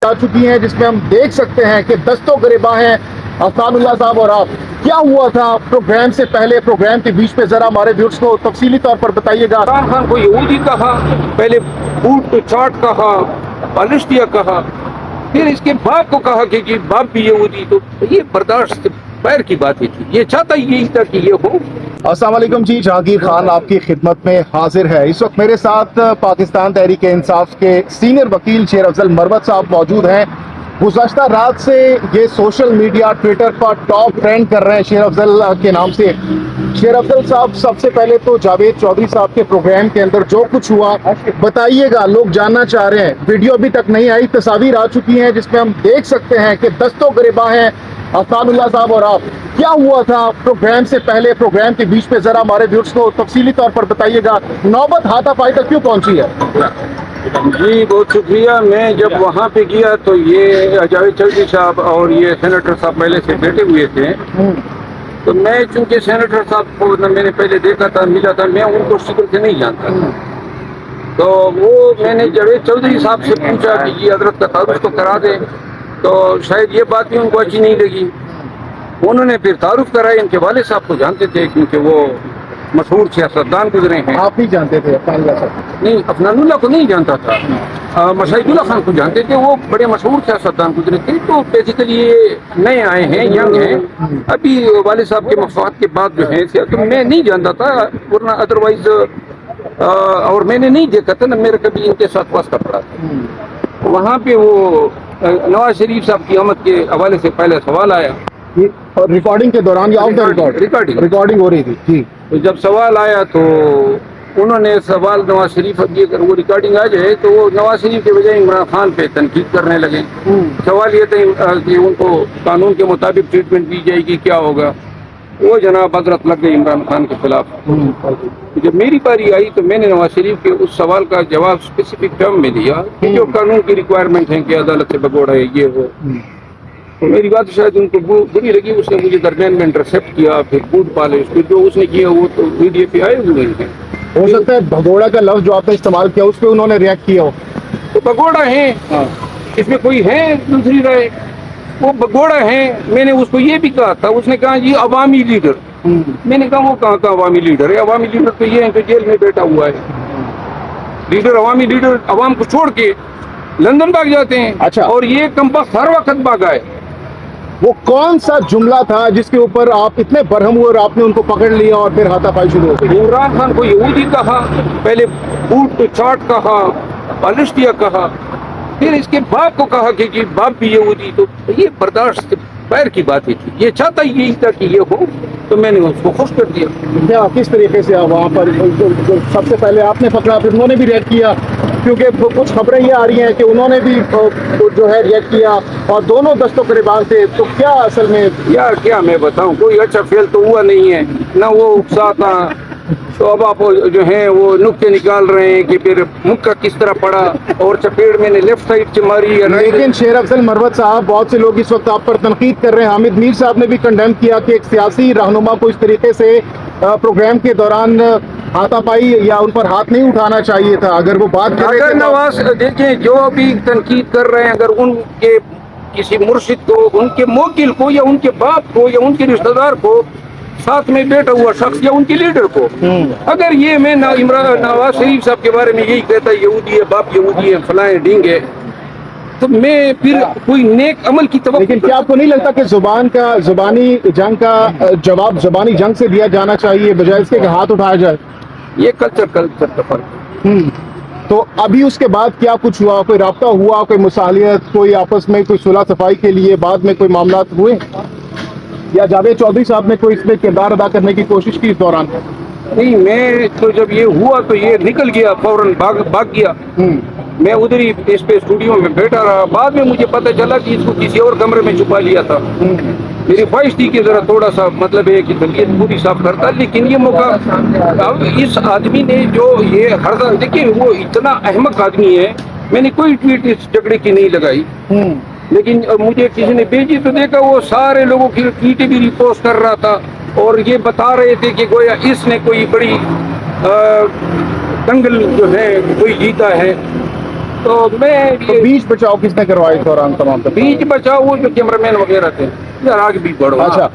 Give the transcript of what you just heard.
आ चुकी हैं जिसमें हम देख सकते हैं कि दस्तों गिरबां हैं अफनानुल्लाह साहब और आप। क्या हुआ था प्रोग्राम से पहले, प्रोग्राम के बीच में, जरा हमारे व्यूअर्स को तफसीली तौर पर बताइएगा। इमरान खान को यहूदी कहा, पहले बूट तो चाट कहा, पालिस्टिया कहा, फिर इसके बाप को कहा कि बाप भी यहूदी। तो ये बर्दाश्त पैर की बात थी। ये चाहता यही था कि ये हो। अस्सलाम वालेकुम जी, जहांगीर खान आपकी खिदमत में हाजिर है। इस वक्त मेरे साथ पाकिस्तान तहरीक इंसाफ के सीनियर वकील शेर अफजल मरवत साहब मौजूद हैं। गुज़श्ता रात से ये सोशल मीडिया ट्विटर पर टॉप ट्रेंड कर रहे हैं शेर अफजल के नाम से। शेर अफजल साहब, सबसे पहले तो जावेद चौधरी साहब के प्रोग्राम के अंदर जो कुछ हुआ बताइएगा, लोग जानना चाह रहे हैं। वीडियो अभी तक नहीं आई, तस्वीर आ चुकी हैं जिसमें हम देख सकते हैं कि दस्तों गिरबां हैं अफनानुल्लाह साहब और आप। क्या हुआ था प्रोग्राम से पहले, प्रोग्राम के बीच में, जरा हमारे व्यूअर्स को तफसीली तौर पर बताइएगा। नौबत हाथापाई तक क्यों पहुंची है? जी बहुत शुक्रिया। मैं जब वहाँ पे गया तो ये जावेद चौधरी साहब और ये सेनेटर साहब पहले से बैठे हुए थे। तो मैं चूंकि सेनेटर साहब को मैंने पहले देखा था, मिला था, मैं उनको शक्ल से नहीं जानता था। तो वो मैंने जावेद चौधरी साहब से पूछा कि ये हजरत का तारुफ तो करा दे। तो शायद ये बात भी उनको अच्छी नहीं लगी। उन्होंने फिर तारुफ कराया। इनके वाले साहब को जानते थे क्योंकि वो मशहूर सियासतदान गुजरे हैं। आप नहीं जानते थे अफनानुल्लाह साहब? नहीं, अफनानुल्लाह को नहीं जानता था। मशाइदुल्लाह खान को जानते थे, वो बड़े मशहूर सियासतदान गुजरे थे। तो बेसिकली ये नए आए हैं, यंग हैं, अभी वाले साहब के मफाद के बाद जो है, तो मैं नहीं जानता था, वरना अदरवाइज और मैंने नहीं देखा था ना, मेरा कभी इनके साथ वास्ता पड़ा था। वहाँ पे वो नवाज शरीफ साहब की आमद के हवाले से पहले सवाल आया, और रिकॉर्डिंग के दौरान या ऑफ द रिकॉर्डिंग हो रही थी जी। तो जब सवाल आया तो उन्होंने सवाल नवाज शरीफ, अगर वो रिकॉर्डिंग आ जाए तो वो नवाज शरीफ के बजाय इमरान खान पे तनकीद करने लगे। सवाल ये था कि उनको कानून के मुताबिक ट्रीटमेंट दी जाएगी, क्या होगा। वो जनाब हजरत लग गए इमरान खान के खिलाफ। जब मेरी बारी आई तो मैंने नवाज शरीफ के उस सवाल का जवाब स्पेसिफिक टर्म में दिया कि जो कानून की रिक्वायरमेंट है कि अदालत से भगोड़ा है, ये वो। तो मेरी बात शायद उनको बुरी लगी। उसने मुझे दरमियान में इंटरसेप्ट किया, फिर बूट पाले। उसको जो उसने किया वो तो मीडिया पे आए हुए हैं। हो सकता है भगोड़ा का लफ्ज जो आपने इस्तेमाल किया उस पर उन्होंने रिएक्ट किया हो। तो भगोड़ा है, इसमें कोई है दूसरी राय? वो भगोड़ा है। मैंने उसको ये भी कहा था, उसने कहा जी अवामी लीडर। मैंने कहा वो कहाँ का अवामी लीडर है? अवामी लीडर तो ये है कि जेल में बैठा हुआ है। लीडर, अवामी लीडर अवाम को छोड़ के लंदन भाग जाते हैं। अच्छा। और ये कंपस हर वक्त भागा है। वो कौन सा जुमला था जिसके ऊपर आप इतने बरहम हुए और आपने उनको पकड़ लिया और फिर हाथापाई शुरू हो गई? इमरान खान को यहूदी कहा, पहले बूट तो चाट कहा, पालिस्टिया कहा, फिर इसके बाप को कहा कि बाप भी यहूदी। तो ये बर्दाश्त पैर की बात थी। ये चाहता यही था कि ये हो, तो मैंने उसको खुश कर दिया। क्या किस तरीके से आप वहाँ पर सबसे पहले आपने पकड़ा, फिर उन्होंने भी रिएक्ट किया? क्योंकि कुछ खबरें ये आ रही हैं कि उन्होंने भी जो है रिएक्ट किया और दोनों दस्तों गिरबां थे। तो क्या असल में यार क्या मैं बताऊं, कोई अच्छा फेल तो हुआ नहीं है ना। वो उकसा था। तो अब आप जो है वो नुक्ते निकाल रहे हैं कि फिर मुक्का किस तरह पड़ा और चपेट मैंने लेफ्ट साइड से मारी या राइट। लेकिन शेर अफजल मरवत साहब, बहुत से लोग इस वक्त आप पर तनकीद कर रहे हैं। हामिद मीर साहब ने भी कंडेम किया कि एक सियासी रहनुमा को इस तरीके से प्रोग्राम के दौरान हाथापाई या उन पर हाथ नहीं उठाना चाहिए था। अगर वो बात कर रहे अगर थे नवाज देखें, जो अभी तनकीद कर रहे हैं, अगर उनके किसी मुर्शिद को, उनके मोकिल को या उनके बाप को या उनके रिश्तेदार को, साथ में बैठा हुआ शख्स या उनके लीडर को, अगर ये मैं नवाज शरीफ साहब के बारे में यही कहता यहूदी है, बाप यहूदी है, फलाए ढींग है, तो मैं फिर कोई नेक अमल की तवक्को। लेकिन क्या आपको नहीं लगता कि जुबानी जंग का जवाब जुबानी जंग से दिया जाना चाहिए बजाय इसके कि हाथ उठाया जाए? ये कल्चर का फर्क। तो अभी उसके बाद क्या कुछ हुआ? कोई राब्ता हुआ, कोई मुसालियत, कोई आपस में कोई सुलह सफाई के लिए बाद में कोई मामला हुए, या जावेद चौधरी साहब ने कोई इसमें किरदार अदा करने की कोशिश की इस दौरान? नहीं, मैं तो जब ये हुआ तो ये निकल गया, फौरन भाग गया। मैं उधर ही इस पे स्टूडियो में बैठा रहा। बाद में मुझे पता चला कि इसको किसी और कमरे में छुपा लिया था। मेरी ख्वाहिश थी कि जरा थोड़ा सा मतलब है कि तबीयत पूरी साफ करता, लेकिन ये मौका अब इस आदमी ने जो ये हर देखिए वो इतना अहमक आदमी है। मैंने कोई ट्वीट इस झगड़े की नहीं लगाई, लेकिन मुझे किसी ने भेजी तो देखा वो सारे लोगों की ट्वीटें भी रिपोस्ट कर रहा था और ये बता रहे थे कि गोया इसने कोई बड़ी दंगल जो है कोई जीता है। تو میں تو یہ بیچ بچاؤ کس نے کروائی اس دوران تمام بیچ بچاؤ وہ جو کیمرہ مین وغیرہ تھے ذرا آگے بھی بڑھو اچھا